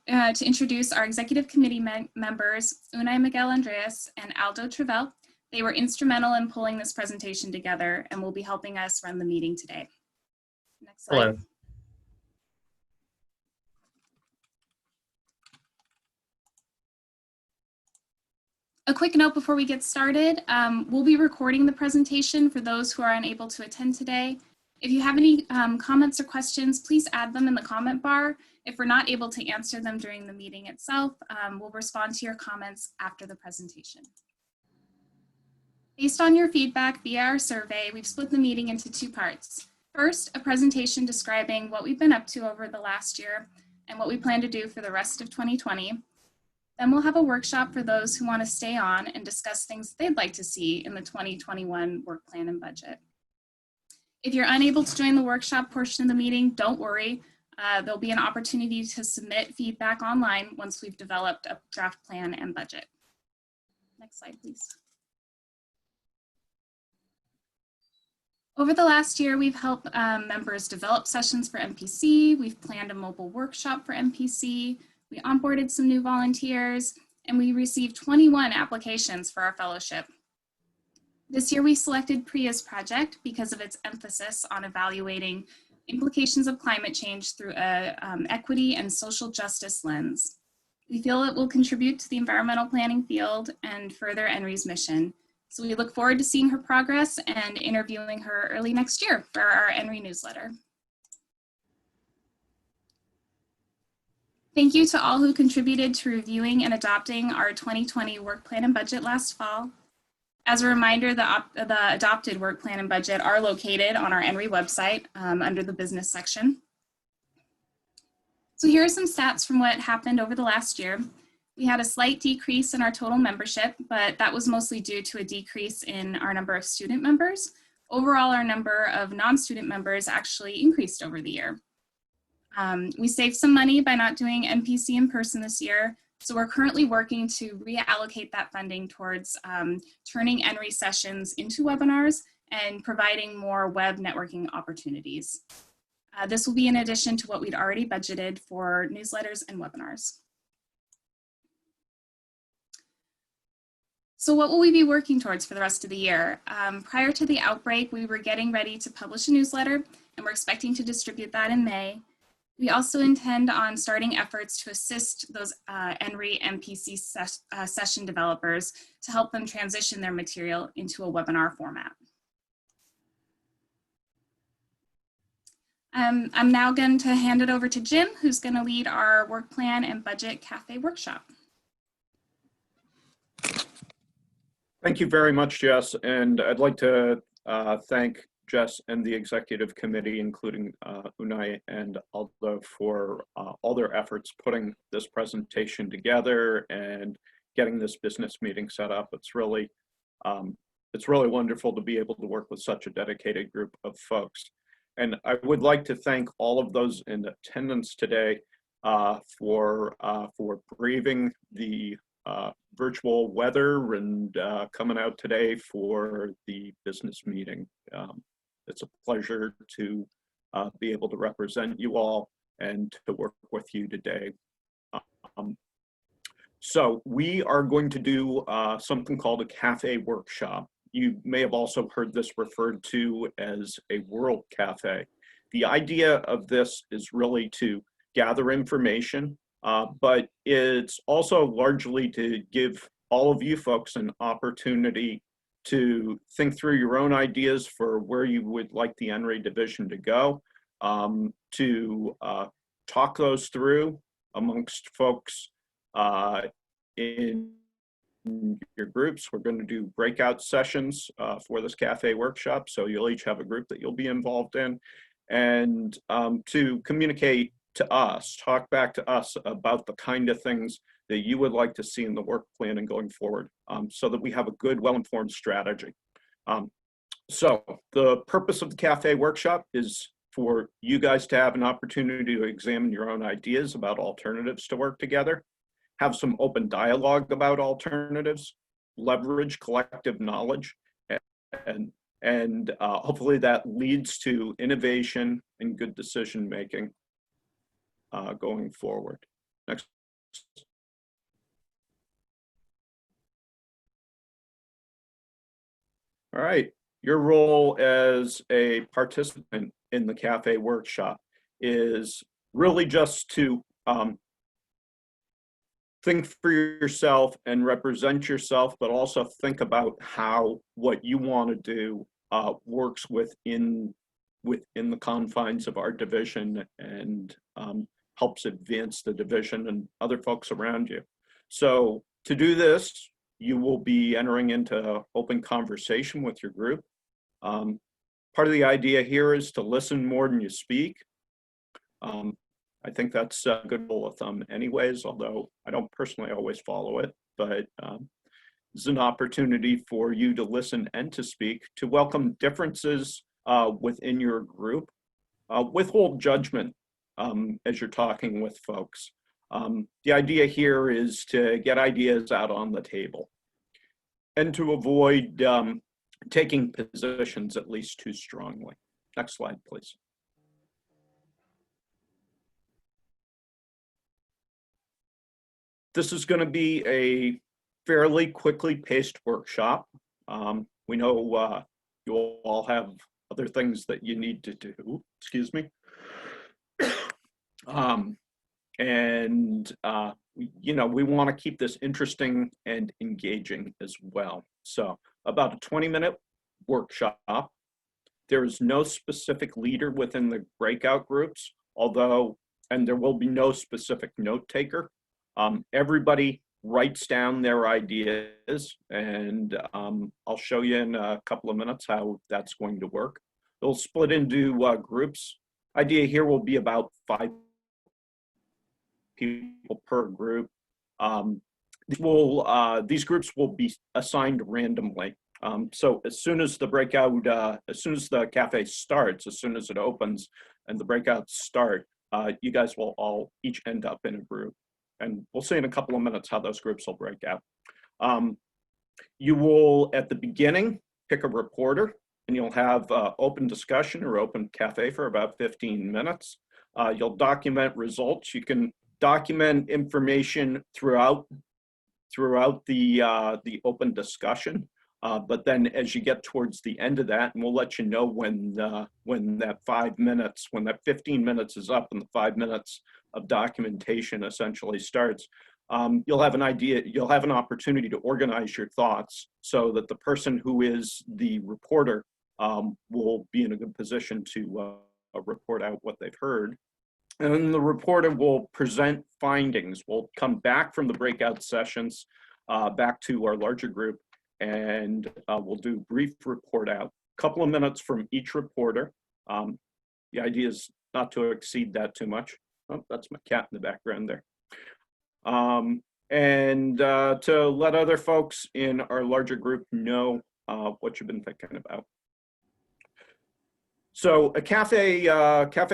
to introduce our executive committee members, Unai Miguel Andreas and Aldo Travell. They were instrumental in pulling this presentation together and will be helping us run the meeting today. Next slide. Hello. A quick note before we get started, we'll be recording the presentation for those who are unable to attend today. If you have any comments or questions, please add them in the comment bar. If we're not able to answer them during the meeting itself, we'll respond to your comments after the presentation. Based on your feedback via our survey, we've split the meeting into two parts. First, a presentation describing what we've been up to over the last year and what we plan to do for the rest of 2020. Then we'll have a workshop for those who want to stay on and discuss things they'd like to see in the 2021 work plan and budget. If you're unable to join the workshop portion of the meeting, don't worry. There'll be an opportunity to submit feedback online once we've developed a draft plan and budget. Next slide, please. Over the last year, we've helped members develop sessions for MPC. We've planned a mobile workshop for MPC. We onboarded some new volunteers, and we received 21 applications for our fellowship. This year, we selected Priya's project because of its emphasis on evaluating implications of climate change through a equity and social justice lens. We feel it will contribute to the environmental planning field and further ENRE's mission. So we look forward to seeing her progress and interviewing her early next year for our ENRE newsletter. Thank you to all who contributed to reviewing and adopting our 2020 work plan and budget last fall. As a reminder, the adopted work plan and budget are located on our ENRE website under the business section. So here are some stats from what happened over the last year. We had a slight decrease in our total membership, but that was mostly due to a decrease in our number of student members. Overall, our number of non-student members actually increased over the year. We saved some money by not doing MPC in person this year, so we're currently working to reallocate that funding towards turning ENRE sessions into webinars and providing more web networking opportunities. This will be in addition to what we'd already budgeted for newsletters and webinars. So what will we be working towards for the rest of the year? Prior to the outbreak, we were getting ready to publish a newsletter, and we're expecting to distribute that in May. We also intend on starting efforts to assist those ENRE MPC session developers to help them transition their material into a webinar format. I'm now going to hand it over to Jim, who's going to lead our work plan and budget cafe workshop. Thank you very much, Jess, and I'd like to thank Jess and the executive committee, including Unai and Aldo, for all their efforts putting this presentation together and getting this business meeting set up. It's really wonderful to be able to work with such a dedicated group of folks. And I would like to thank all of those in attendance today for braving the virtual weather and coming out today for the business meeting. It's a pleasure to be able to represent you all and to work with you today. So we are going to do something called a cafe workshop. You may have also heard this referred to as a world cafe. The idea of this is really to gather information, but it's also largely to give all of you folks an opportunity to think through your own ideas for where you would like the ENRE division to go, to talk those through amongst folks in your groups. We're going to do breakout sessions for this cafe workshop, so you'll each have a group that you'll be involved in, and to communicate to us, talk back to us about the kind of things that you would like to see in the work plan and going forward, so that we have a good, well-informed strategy. So the purpose of the cafe workshop is for you guys to have an opportunity to examine your own ideas about alternatives to work together, have some open dialogue about alternatives, leverage collective knowledge, and hopefully that leads to innovation and good decision making going forward. Next All right. Your role as a participant in the cafe workshop is really just to think for yourself and represent yourself, but also think about how what you want to do works within the confines of our division and helps advance the division and other folks around you. So to do this, you will be entering into open conversation with your group. Part of the idea here is to listen more than you speak. I think that's a good rule of thumb anyways, although I don't personally always follow it, but it's an opportunity for you to listen and to speak, to welcome differences within your group, withhold judgment as you're talking with folks. The idea here is to get ideas out on the table and to avoid taking positions at least too strongly. Next slide, please. This is going to be a fairly quickly paced workshop. We know you all have other things that you need to do, excuse me. You know, we want to keep this interesting and engaging as well. So about a 20-minute workshop. There is no specific leader within the breakout groups, although, and there will be no specific note taker. Everybody writes down their ideas, and I'll show you in a couple of minutes how that's going to work. They'll split into groups. Idea here will be about 5 people per group. These groups will be assigned randomly. So as soon as the breakout, as soon as the cafe starts, as soon as it opens and the breakouts start, you guys will all each end up in a group. And we'll see in a couple of minutes how those groups will break out. You will, at the beginning, pick a reporter, and you'll have open discussion or open cafe for about 15 minutes. You'll document results. You can document information throughout the open discussion. But then as you get towards the end of that, and we'll let you know when that 5 minutes, when that 15 minutes is up and the 5 minutes of documentation essentially starts, you'll have an idea, you'll have an opportunity to organize your thoughts so that the person who is the reporter will be in a good position to report out what they've heard. And then the reporter will present findings. We'll come back from the breakout sessions back to our larger group, and we'll do brief report out, a couple of minutes from each reporter. The idea is not to exceed that too much. Oh, that's my cat in the background there. To let other folks in our larger group know what you've been thinking about. So a cafe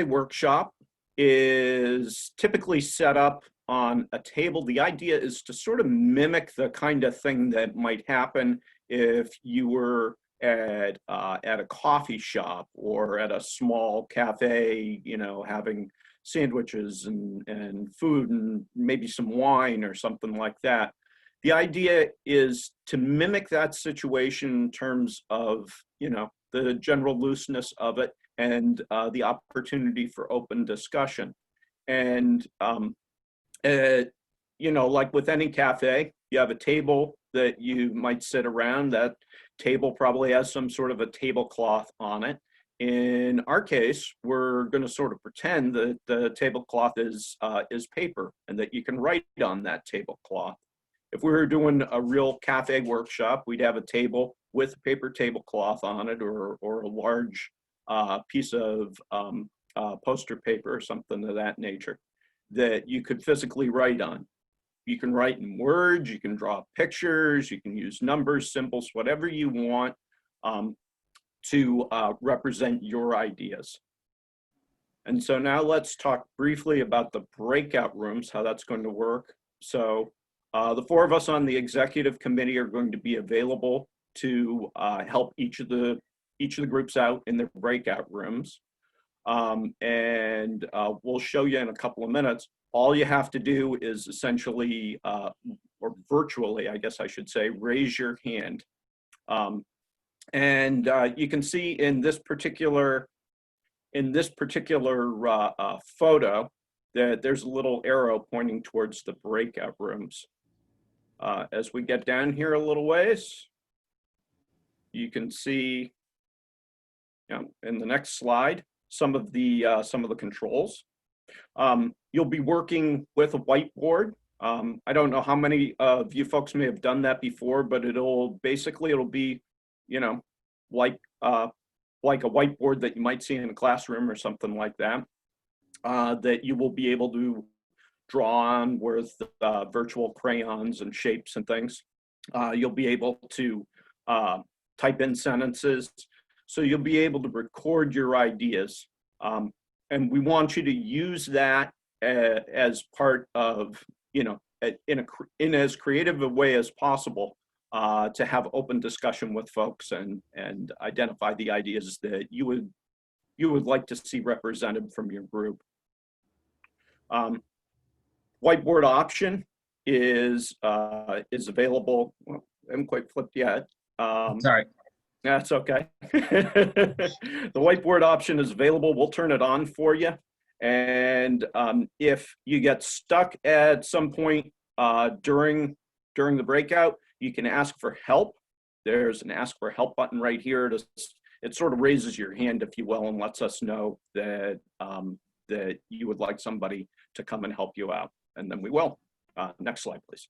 workshop is typically set up on a table. The idea is to sort of mimic the kind of thing that might happen if you were at a coffee shop or at a small cafe, you know, having sandwiches and food and maybe some wine or something like that. The idea is to mimic that situation in terms of, you know, the general looseness of it and the opportunity for open discussion. And you know, like with any cafe, you have a table that you might sit around. That table probably has some sort of a tablecloth on it. In our case, we're going to sort of pretend that the tablecloth is paper and that you can write on that tablecloth. If we were doing a real cafe workshop, we'd have a table with a paper tablecloth on it, or a large piece of poster paper or something of that nature that you could physically write on. You can write in words, you can draw pictures, you can use numbers, symbols, whatever you want to represent your ideas. And so now let's talk briefly about the breakout rooms, how that's going to work. So the 4 of us on the executive committee are going to be available to help each of the groups out in their breakout rooms. We'll show you in a couple of minutes. All you have to do is essentially, or virtually, I guess I should say, raise your hand. And you can see in this particular photo that there's a little arrow pointing towards the breakout rooms. As we get down here a little ways, you can see, in the next slide, some of the controls. You'll be working with a whiteboard. I don't know how many of you folks may have done that before, but it'll be, like a whiteboard that you might see in a classroom or something like that, that you will be able to draw on with virtual crayons and shapes and things. You'll be able to type in sentences. So you'll be able to record your ideas. And we want you to use that as part of, in as creative a way as possible, to have open discussion with folks and identify the ideas that you would like to see represented from your group. Whiteboard option is available. Well, I haven't quite flipped yet. Sorry. That's okay. The whiteboard option is available. We'll turn it on for you. And if you get stuck at some point during the breakout, you can ask for help. There's an ask for help button right here. It sort of raises your hand, if you will, and lets us know that that you would like somebody to come and help you out. And then we will. Next slide, please.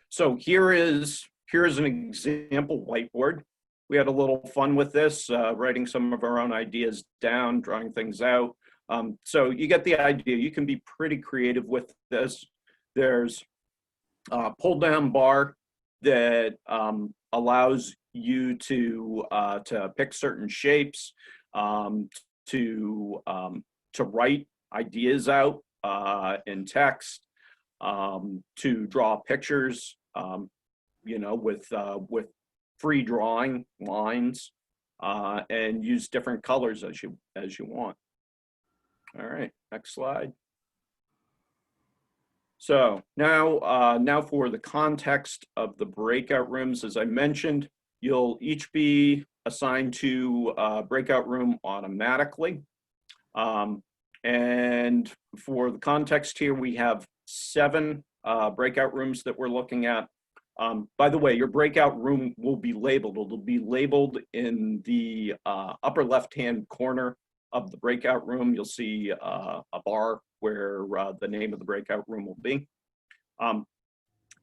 So here is an example whiteboard. We had a little fun with this, writing some of our own ideas down, drawing things out. So you get the idea. You can be pretty creative with this. There's a pull down bar that allows you to pick certain shapes, to write ideas out in text, to draw pictures, with free drawing lines, and use different colors as you want. All right, next slide. So now for the context of the breakout rooms, as I mentioned, you'll each be assigned to a breakout room automatically. And for the context here, we have 7 breakout rooms that we're looking at. By the way, your breakout room will be labeled. It'll be labeled in the upper left-hand corner of the breakout room. You'll see a bar where the name of the breakout room will be.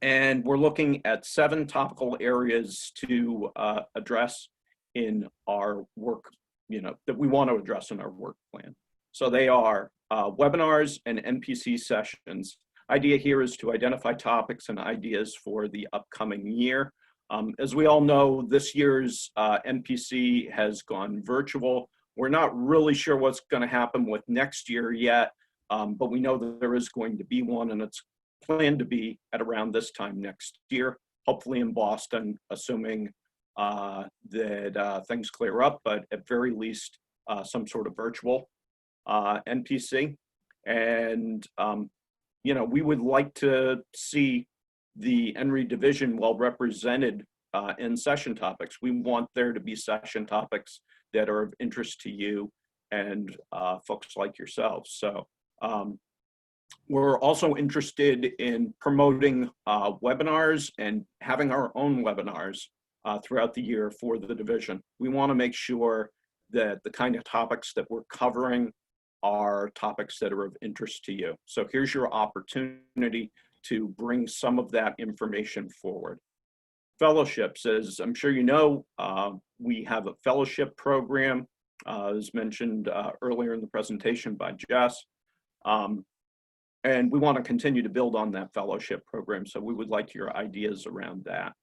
And we're looking at 7 topical areas to address in our work, that we want to address in our work plan. So they are webinars and NPC sessions. Idea here is to identify topics and ideas for the upcoming year. As we all know, this year's NPC has gone virtual. We're not really sure what's going to happen with next year yet, but we know that there is going to be one, and it's planned to be at around this time next year, hopefully in Boston, assuming that things clear up, but at very least some sort of virtual NPC. And we would like to see the ENRE division well represented in session topics. We want there to be session topics that are of interest to you and folks like yourselves. So we're also interested in promoting webinars and having our own webinars throughout the year for the division. We want to make sure that the kind of topics that we're covering are topics that are of interest to you. So here's your opportunity to bring some of that information forward. Fellowships, as I'm sure you know, we have a fellowship program, as mentioned earlier in the presentation by Jess. And we want to continue to build on that fellowship program. So we would like your ideas around that.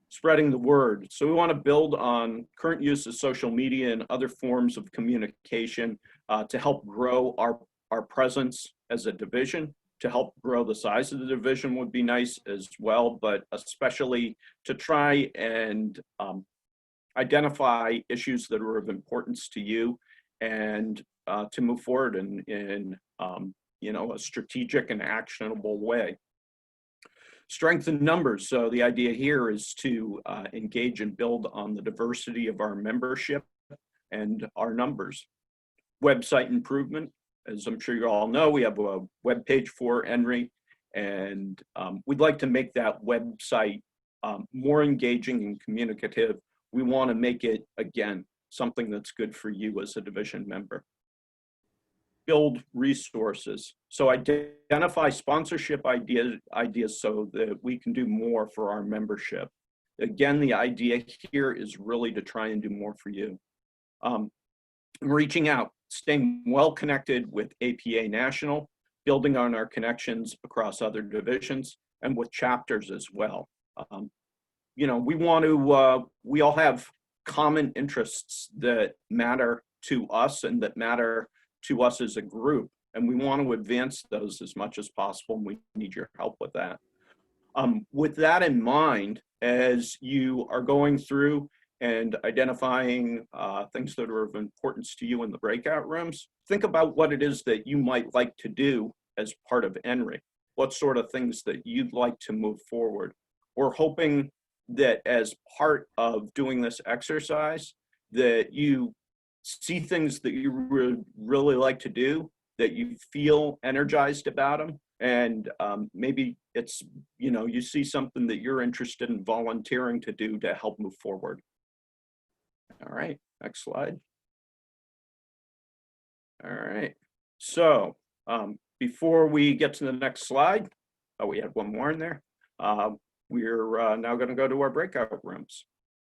Spreading the word. So we want to build on current use of social media and other forms of communication to help grow our presence as a division. To help grow the size of the division would be nice as well, but especially to try and identify issues that are of importance to you and to move forward in a strategic and actionable way. Strength in numbers. So the idea here is to engage and build on the diversity of our membership and our numbers. Website improvement. As I'm sure you all know, we have a web page for ENRE, and we'd like to make that website more engaging and communicative. We want to make it, again, something that's good for you as a division member. Build resources. So identify sponsorship ideas so that we can do more for our membership. Again, the idea here is really to try and do more for you. Reaching out, staying well connected with APA National, building on our connections across other divisions and with chapters as well. You know, we all have common interests that matter to us and that matter to us as a group, and we want to advance those as much as possible, and we need your help with that. With that in mind, as you are going through and identifying things that are of importance to you in the breakout rooms, think about what it is that you might like to do as part of ENRE. What sort of things that you'd like to move forward. We're hoping that as part of doing this exercise, that you see things that you would really like to do, that you feel energized about them, and maybe it's, you know, you see something that you're interested in volunteering to do to help move forward. All right, next slide. All right, so before we get to the next slide, oh, we had one more in there. We're now going to go to our breakout rooms.